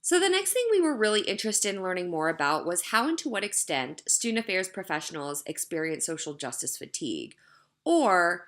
So, the next thing we were really interested in learning more about was how and to what extent student affairs professionals experience social justice fatigue. Or,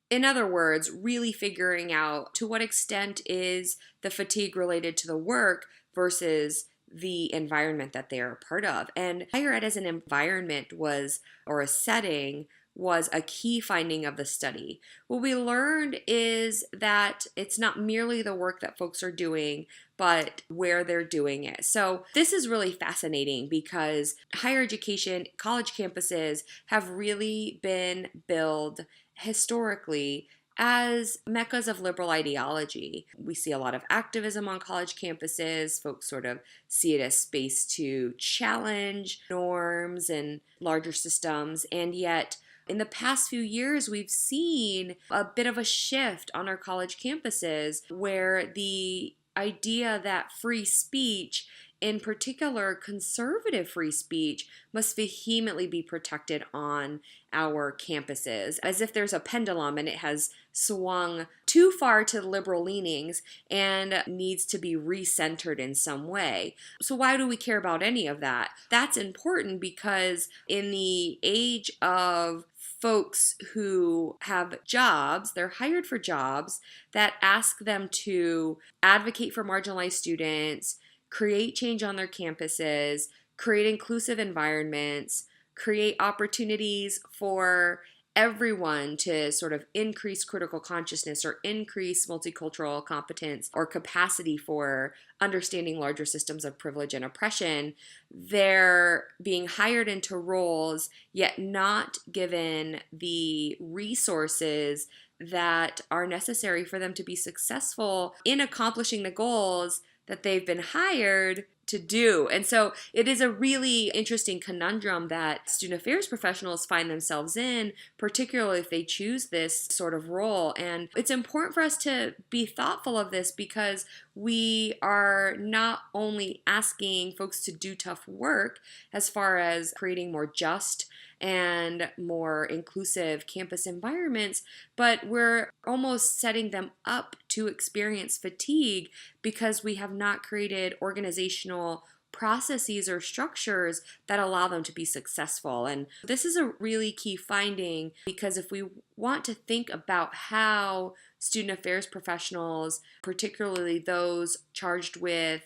in other words, really figuring out to what extent is the fatigue related to the work versus the environment that they are a part of. And higher ed as an environment or a setting, was a key finding of the study. What we learned is that it's not merely the work that folks are doing, but where they're doing it. So this is really fascinating because higher education, college campuses have really been billed historically as meccas of liberal ideology. We see a lot of activism on college campuses. Folks sort of see it as space to challenge norms and larger systems, and yet in the past few years, we've seen a bit of a shift on our college campuses where the idea that free speech, in particular conservative free speech, must vehemently be protected on our campuses, as if there's a pendulum and it has swung too far to liberal leanings and needs to be recentered in some way. So why do we care about any of that? That's important because in the age of folks who have jobs, they're hired for jobs that ask them to advocate for marginalized students, create change on their campuses, create inclusive environments, create opportunities for everyone to sort of increase critical consciousness or increase multicultural competence or capacity for understanding larger systems of privilege and oppression. They're being hired into roles yet not given the resources that are necessary for them to be successful in accomplishing the goals that they've been hired to do. And so it is a really interesting conundrum that student affairs professionals find themselves in, particularly if they choose this sort of role. And it's important for us to be thoughtful of this because we are not only asking folks to do tough work as far as creating more just and more inclusive campus environments, but we're almost setting them up to experience fatigue because we have not created organizational processes or structures that allow them to be successful. And this is a really key finding because if we want to think about how student affairs professionals, particularly those charged with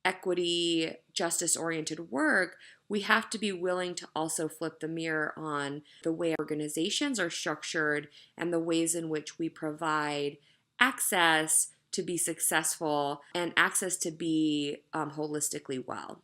equity, justice-oriented work, we have to be willing to also flip the mirror on the way organizations are structured and the ways in which we provide access to be successful and access to be holistically well.